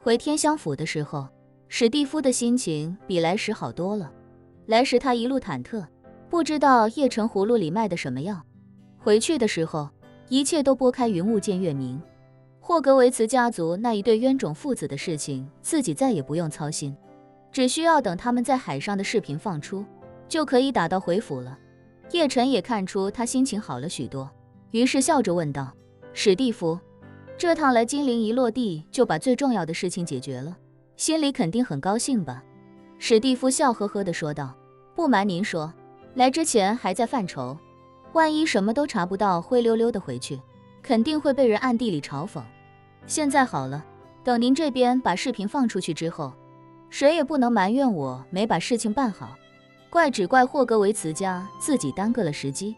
回天香府的时候，史蒂夫的心情比来时好多了。来时他一路忐忑，不知道叶城葫芦里卖的什么药。回去的时候，一切都拨开云雾见月明。霍格维茨家族那一对冤种父子的事情，自己再也不用操心，只需要等他们在海上的视频放出，就可以打道回府了。叶晨也看出他心情好了许多，于是笑着问道：“史蒂夫，这趟来金陵一落地就把最重要的事情解决了，心里肯定很高兴吧？”史蒂夫笑呵呵地说道：“不瞒您说，来之前还在犯愁，万一什么都查不到，灰溜溜的回去，肯定会被人暗地里嘲讽。现在好了，等您这边把视频放出去之后，谁也不能埋怨我没把事情办好，只怪霍格维茨家自己耽搁了时机。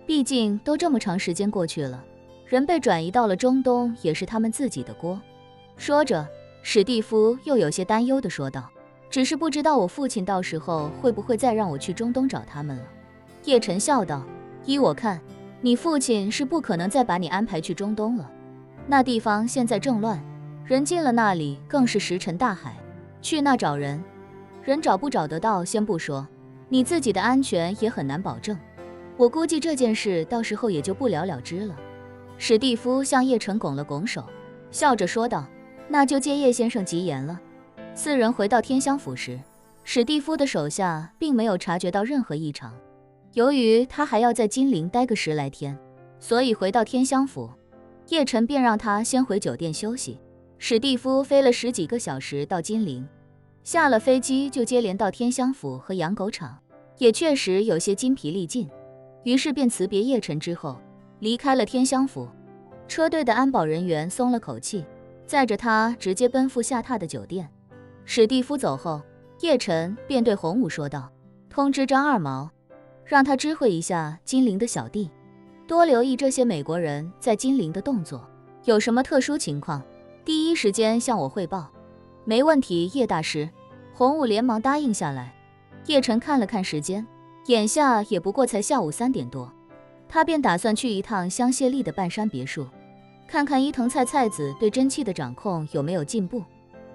毕竟都这么长时间过去了，人被转移到了中东也是他们自己的锅。”说着，史蒂夫又有些担忧地说道：“只是不知道我父亲到时候会不会再让我去中东找他们了。”叶晨笑道：“依我看，你父亲是不可能再把你安排去中东了。那地方现在正乱，人进了那里更是石沉大海。去那找人，人找不找得到先不说，你自己的安全也很难保证。我估计这件事到时候也就不了了之了。”史蒂夫向叶晨拱了拱手，笑着说道：“那就借叶先生吉言了。”四人回到天香府时，史蒂夫的手下并没有察觉到任何异常。由于他还要在金陵待个10来天，所以回到天香府，叶晨便让他先回酒店休息。史蒂夫飞了10几个小时到金陵，下了飞机就接连到天香府和养狗场，也确实有些筋疲力尽，于是便辞别叶晨之后，离开了天香府。车队的安保人员松了口气，载着他直接奔赴下榻的酒店。史蒂夫走后，叶晨便对洪武说道：“通知张二毛，让他知会一下金陵的小弟，多留意这些美国人在金陵的动作，有什么特殊情况，第一时间向我汇报。”“没问题，叶大师。”洪武连忙答应下来。叶晨看了看时间，眼下也不过才下午3点多，他便打算去一趟香榭丽的半山别墅，看看伊藤菜子对真气的掌控有没有进步。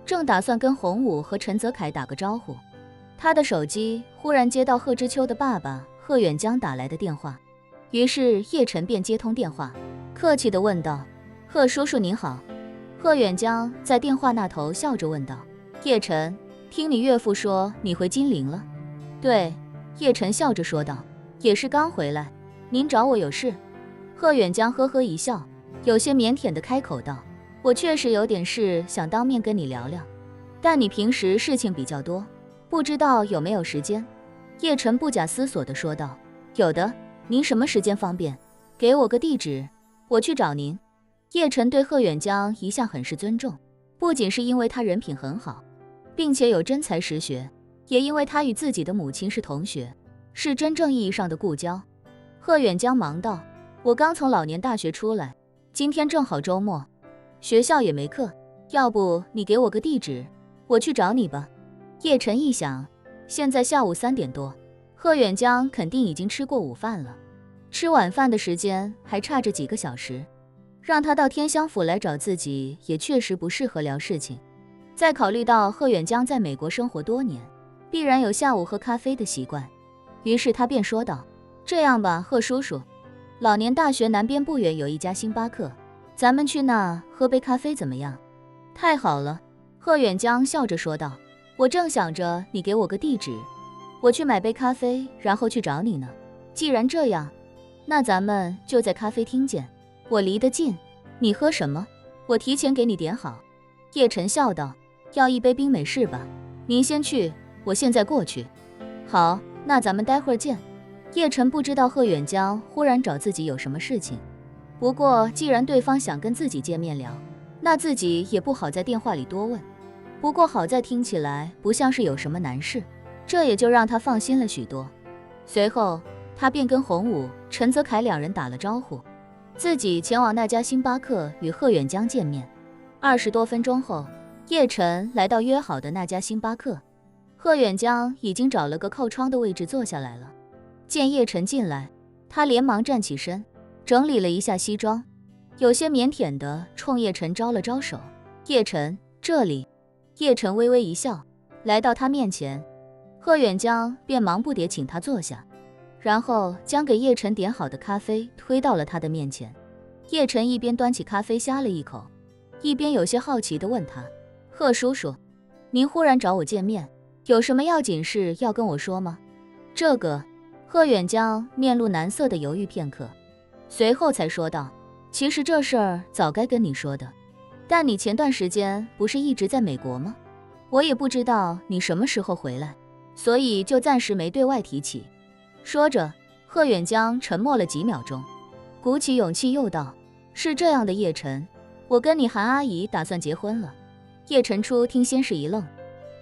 正打算跟洪武和陈泽凯打个招呼，他的手机忽然接到贺知秋的爸爸贺远江打来的电话，于是叶晨便接通电话，客气地问道：“贺叔叔您好。”贺远江在电话那头笑着问道：“叶晨，听你岳父说你回金陵了？”“对。”叶晨笑着说道，“也是刚回来。您找我有事？”贺远江呵呵一笑，有些腼腆地开口道：“我确实有点事想当面跟你聊聊，但你平时事情比较多，不知道有没有时间？”叶晨不假思索地说道：“有的，您什么时间方便？给我个地址，我去找您。”叶晨对贺远江一向很是尊重，不仅是因为他人品很好，并且有真才实学，也因为他与自己的母亲是同学，是真正意义上的故交。贺远江忙道：“我刚从老年大学出来，今天正好周末，学校也没课，要不你给我个地址，我去找你吧。”叶晨一想，现在下午3点多，贺远江肯定已经吃过午饭了，吃晚饭的时间还差着几个小时，让他到天香府来找自己也确实不适合聊事情。再考虑到贺远江在美国生活多年，必然有下午喝咖啡的习惯，于是他便说道：“这样吧，贺叔叔，老年大学南边不远有一家星巴克，咱们去那喝杯咖啡怎么样？”“太好了。”贺远江笑着说道，“我正想着你给我个地址，我去买杯咖啡，然后去找你呢。既然这样，那咱们就在咖啡厅见，我离得近。你喝什么？我提前给你点好。”叶晨笑道：“要一杯冰美式吧。您先去，我现在过去。”“好，那咱们待会儿见。”叶晨不知道贺远江忽然找自己有什么事情，不过既然对方想跟自己见面聊，那自己也不好在电话里多问。不过好在听起来不像是有什么难事，这也就让他放心了许多。随后他便跟洪武、陈泽凯两人打了招呼，自己前往那家星巴克与贺远江见面。20多分钟后，叶晨来到约好的那家星巴克，贺远江已经找了个靠窗的位置坐下来了。见叶晨进来，他连忙站起身，整理了一下西装，有些腼腆地冲叶晨招了招手：“叶晨，这这里。叶晨微微一笑，来到他面前，贺远江便忙不迭请他坐下，然后将给叶晨点好的咖啡推到了他的面前。叶晨一边端起咖啡呷了一口，一边有些好奇地问他：贺叔叔，您忽然找我见面，有什么要紧事要跟我说吗？这个，贺远江面露难色地犹豫片刻，随后才说道：其实这事儿早该跟你说的，但你前段时间不是一直在美国吗？我也不知道你什么时候回来，所以就暂时没对外提起。说着，贺远江沉默了几秒钟，鼓起勇气又道：是这样的，叶晨，我跟你韩阿姨打算结婚了。叶晨初听先是一愣，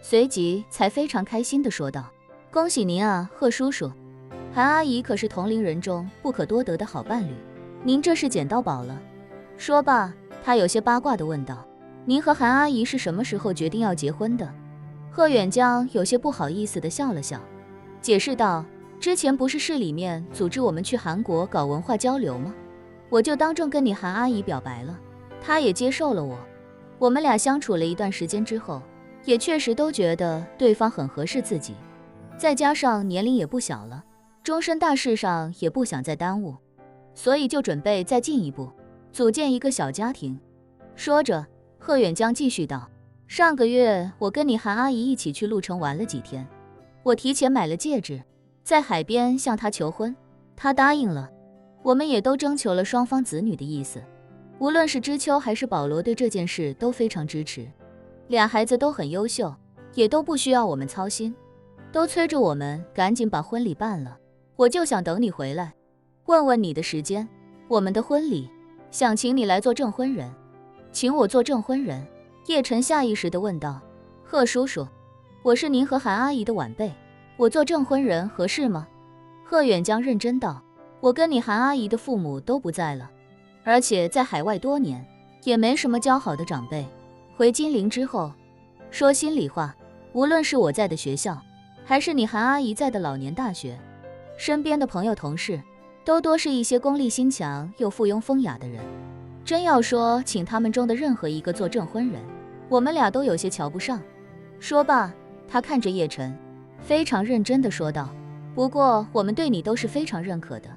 随即才非常开心地说道：恭喜您啊，贺叔叔，韩阿姨可是同龄人中不可多得的好伴侣，您这是捡到宝了。说罢，他有些八卦地问道：您和韩阿姨是什么时候决定要结婚的？贺远江有些不好意思地笑了笑，解释道：之前不是市里面组织我们去韩国搞文化交流吗？我就当众跟你韩阿姨表白了，她也接受了我。我们俩相处了一段时间之后，也确实都觉得对方很合适自己，再加上年龄也不小了，终身大事上也不想再耽误，所以就准备再进一步，组建一个小家庭。说着，贺远江继续道：上个月我跟你韩阿姨一起去鹿城玩了几天，我提前买了戒指，在海边向她求婚，她答应了。我们也都征求了双方子女的意思，无论是知秋还是保罗对这件事都非常支持，俩孩子都很优秀，也都不需要我们操心，都催着我们赶紧把婚礼办了。我就想等你回来，问问你的时间，我们的婚礼想请你来做证婚人。请我做证婚人？叶晨下意识地问道。贺叔叔，我是您和韩阿姨的晚辈，我做证婚人合适吗？贺远江认真道：我跟你韩阿姨的父母都不在了，而且在海外多年，也没什么交好的长辈。回金陵之后，说心里话，无论是我在的学校，还是你韩阿姨在的老年大学，身边的朋友同事，都多是一些功利心强又附庸风雅的人。真要说请他们中的任何一个做证婚人，我们俩都有些瞧不上。说罢，他看着叶晨，非常认真地说道：不过我们对你都是非常认可的，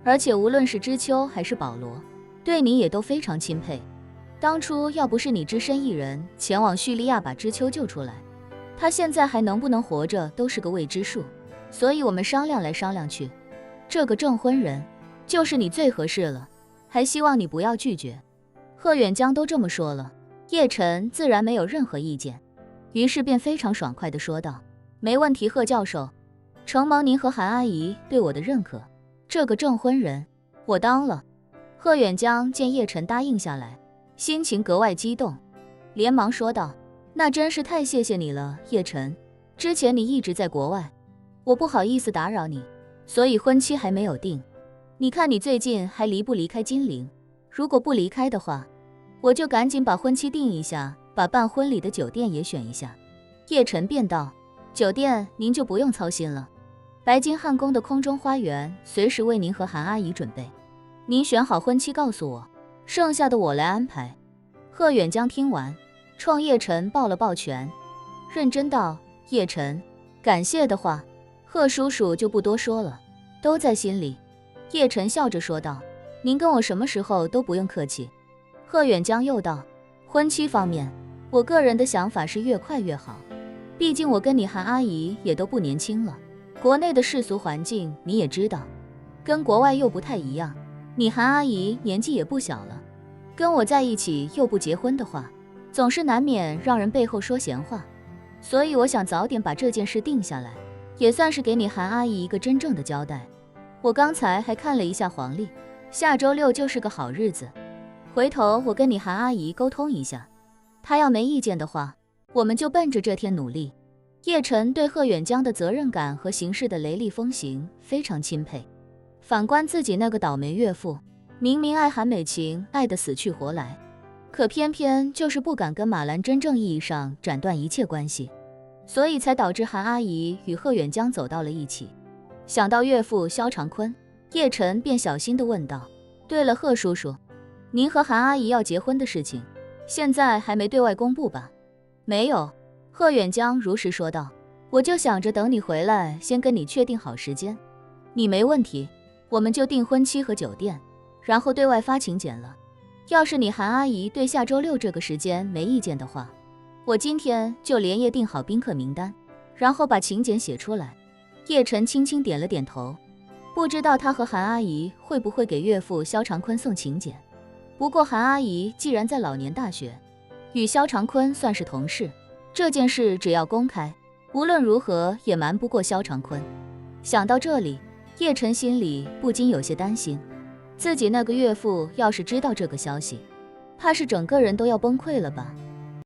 而且无论是知秋还是保罗，对你也都非常钦佩。当初要不是你只身一人前往叙利亚把知秋救出来，他现在还能不能活着都是个未知数。所以我们商量来商量去，这个证婚人就是你最合适了，还希望你不要拒绝。贺远江都这么说了，叶晨自然没有任何意见，于是便非常爽快地说道：没问题，贺教授，承蒙您和韩阿姨对我的认可，这个证婚人我当了。贺远江见叶晨答应下来，心情格外激动，连忙说道：那真是太谢谢你了，叶晨，之前你一直在国外，我不好意思打扰你，所以婚期还没有定。你看你最近还离不离开金陵？如果不离开的话，我就赶紧把婚期定一下，把办婚礼的酒店也选一下。叶晨便道：酒店您就不用操心了，白金汉宫的空中花园随时为您和韩阿姨准备，您选好婚期告诉我，剩下的我来安排。贺远江听完，冲叶晨抱了抱拳，认真道：叶晨，感谢的话，贺叔叔就不多说了，都在心里。叶晨笑着说道：您跟我什么时候都不用客气。贺远江又道：婚期方面，我个人的想法是越快越好，毕竟我跟你韩阿姨也都不年轻了，国内的世俗环境你也知道，跟国外又不太一样，你韩阿姨年纪也不小了，跟我在一起又不结婚的话，总是难免让人背后说闲话，所以我想早点把这件事定下来，也算是给你韩阿姨一个真正的交代。我刚才还看了一下黄历，下周6就是个好日子，回头我跟你韩阿姨沟通一下，她要没意见的话，我们就奔着这天努力。叶晨对贺远江的责任感和行事的雷厉风行非常钦佩，反观自己那个倒霉岳父，明明爱韩美琴爱得死去活来，可偏偏就是不敢跟马兰真正意义上斩断一切关系，所以才导致韩阿姨与贺远江走到了一起。想到岳父萧长坤，叶晨便小心地问道：对了，贺叔叔，您和韩阿姨要结婚的事情，现在还没对外公布吧？没有，贺远江如实说道。我就想着等你回来，先跟你确定好时间。你没问题，我们就订婚期和酒店，然后对外发请柬了。要是你韩阿姨对下周6这个时间没意见的话，我今天就连夜订好宾客名单，然后把请柬写出来。叶晨轻轻点了点头，不知道他和韩阿姨会不会给岳父萧长坤送请柬。不过韩阿姨既然在老年大学，与萧长坤算是同事，这件事只要公开，无论如何也瞒不过萧长坤。想到这里，叶晨心里不禁有些担心，自己那个岳父要是知道这个消息，怕是整个人都要崩溃了吧。